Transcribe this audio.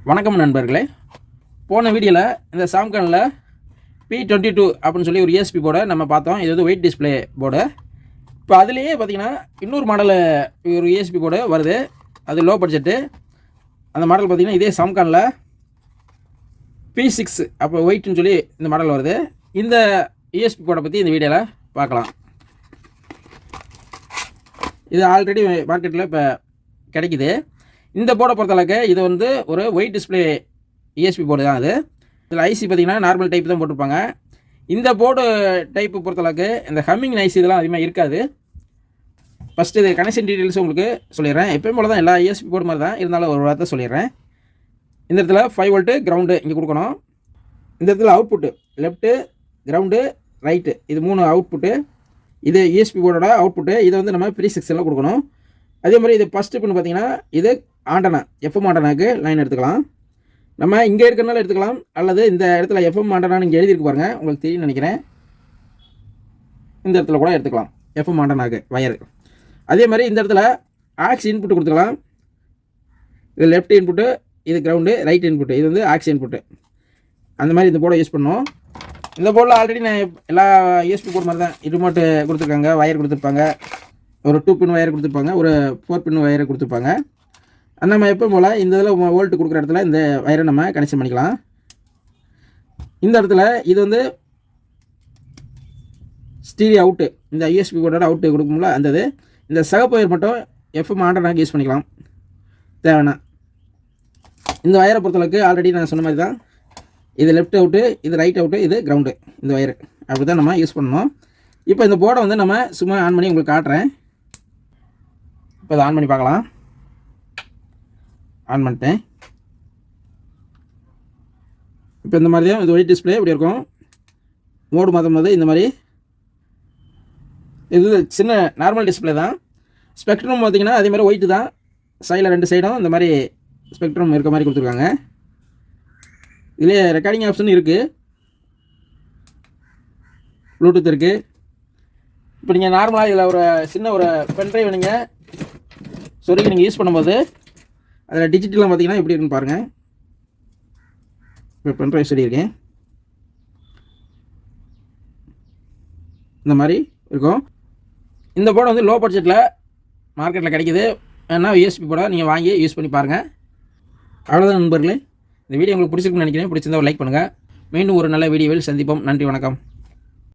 வணக்கம் நண்பர்களே. போன வீடியோவில் இந்த சாம்கானில் P22 அப்படின்னு சொல்லி ஒரு ESP போர்டை நம்ம பார்த்தோம். இது வந்து வெயிட் டிஸ்பிளே போர்டு. இப்போ அதுலேயே பார்த்தீங்கன்னா இன்னொரு மாடல் ஒரு ESP போர்டு வருது. அது லோ பட்ஜெட்டு. அந்த மாடல் பார்த்தீங்கன்னா இதே சாம்கானில் P6 அப்போ வெயிட்னு சொல்லி இந்த மாடல் வருது. இந்த ESP போர்டை பற்றி இந்த வீடியோவில் பார்க்கலாம். இது ஆல்ரெடி மார்க்கெட்டில் இப்போ கிடைக்குது. இந்த போர்டை பொறுத்தளவுக்கு இது வந்து ஒரு ஒயிட் டிஸ்பிளே ESP போர்டு தான். அது இதில் ஐசி பார்த்திங்கன்னா நார்மல் டைப் தான் போட்டிருப்பாங்க. இந்த போர்டு டைப்பு பொறுத்தளவுக்கு இந்த ஹம்மிங் ஐசி இதெல்லாம் அதிகமாக இருக்காது. ஃபஸ்ட்டு இது கனெக்ஷன் டீட்டெயில்ஸ் உங்களுக்கு சொல்லிடுறேன். எப்பயும் போல தான் எல்லா ESP போர்டு மாதிரி தான், இருந்தாலும் ஒரு வார்த்தை சொல்லிடுறேன். இந்த இடத்துல 5 வோல்ட்டு கிரவுண்டு இங்கே கொடுக்கணும். இந்த இடத்துல அவுட்புட்டு லெஃப்ட்டு, கிரவுண்டு, ரைட்டு, இது 3 அவுட்புட்டு. இது ESP போர்டோட அவுட்புட்டு. இதை வந்து நம்ம ப்ரீ செக்ஷனில் கொடுக்கணும். அதே மாதிரி இது ஃபஸ்ட்டு பின் பார்த்திங்கன்னா இது ஆண்டனா, FM ஆண்டனாக்கு லைன் எடுத்துக்கலாம். நம்ம இங்கே இருக்கிறனால எடுத்துக்கலாம், அல்லது இந்த இடத்துல FM ஆண்டனான்னு இங்கே எழுதியிருக்கு பாருங்கள், உங்களுக்கு தெரியும் நினைக்கிறேன். இந்த இடத்துல கூட எடுத்துக்கலாம் FM ஆண்டனாக்கு வயரு. அதே மாதிரி இந்த இடத்துல ஆக்ஸ் இன்புட்டு கொடுத்துக்கலாம். இது லெஃப்ட் இன்புட்டு, இது கிரவுண்டு, ரைட் இன்புட்டு, இது வந்து ஆக்ஸ் இன்புட்டு. அந்த மாதிரி இந்த போர்டை யூஸ் பண்ணோம். இந்த போர்டில் ஆல்ரெடி நான் எல்லா ESP போர்டு மாதிரி தான் ரிமோட்டு கொடுத்துருக்காங்க, வயர் கொடுத்துருப்பாங்க, ஒரு 2 பின் வயர் கொடுத்துருப்பாங்க, ஒரு 4 பின் வயரை கொடுத்துருப்பாங்க. நம்ம எப்போ போல் இந்த இதில் வோல்ட்டு கொடுக்குற இடத்துல இந்த வயரை நம்ம கனெக்ஷன் பண்ணிக்கலாம். இந்த இடத்துல இது வந்து ஸ்டீரியோ அவுட்டு, இந்த ESP போர்டோட அவுட்டு கொடுக்கும்ல அந்த இது. இந்த சிகப்பு வயர் மட்டும் FM ஆண்டனாக்கு யூஸ் பண்ணிக்கலாம் தேவைன்னா. இந்த வயரை பொறுத்தளவுக்கு ஆல்ரெடி நான் சொன்ன மாதிரி தான், இது லெஃப்ட் அவுட்டு, இது ரைட் அவுட்டு, இது கிரவுண்டு. இந்த வயரு அப்படி தான் நம்ம யூஸ் பண்ணணும். இப்போ இந்த போர்டை வந்து நம்ம சும்மா ஆன் பண்ணி உங்களுக்கு காட்டுறேன். இப்போ இதை ஆன் பண்ணி பார்க்கலாம். ஆன் பண்ணிட்டேன். இப்போ இந்த மாதிரி தான் இது ஒயிட் டிஸ்பிளே இப்படி இருக்கும். மோடு மாற்றும் போது இந்த மாதிரி இது சின்ன நார்மல் டிஸ்பிளே தான். ஸ்பெக்ட்ரம் பார்த்திங்கன்னா அதே மாதிரி ஒயிட்டு தான். சைடில் 2 சைடும் இந்த மாதிரி ஸ்பெக்ட்ரம் இருக்க மாதிரி கொடுத்துருக்காங்க. இதிலே ரெக்கார்டிங் ஆப்ஷன் இருக்குது, ப்ளூடூத் இருக்குது. இப்போ நீங்கள் நார்மலாக இதில் ஒரு சின்ன ஒரு பென்ட்ரைவ் நீங்கள் சொருகி நீங்கள் யூஸ் பண்ணும்போது அதில் டிஜிட்டலாக பார்த்தீங்கன்னா எப்படி இருக்குன்னு பாருங்கள். இப்போ பென்ட்ரைவ் சொல்லியிருக்கேன், இந்த மாதிரி இருக்கும். இந்த போர்டு வந்து லோ பட்ஜெட்டில் மார்க்கெட்டில் கிடைக்கிது. வேணா ESP போர்டை நீங்கள் வாங்கி யூஸ் பண்ணி பாருங்கள். அவ்வளோதான் நண்பர்களே. இந்த வீடியோ உங்களுக்கு பிடிச்சிருக்குன்னு நினைக்கிறேன். பிடிச்சிருந்தா லைக் பண்ணுங்கள். மீண்டும் ஒரு நல்ல வீடியோவில் சந்திப்போம். நன்றி, வணக்கம்.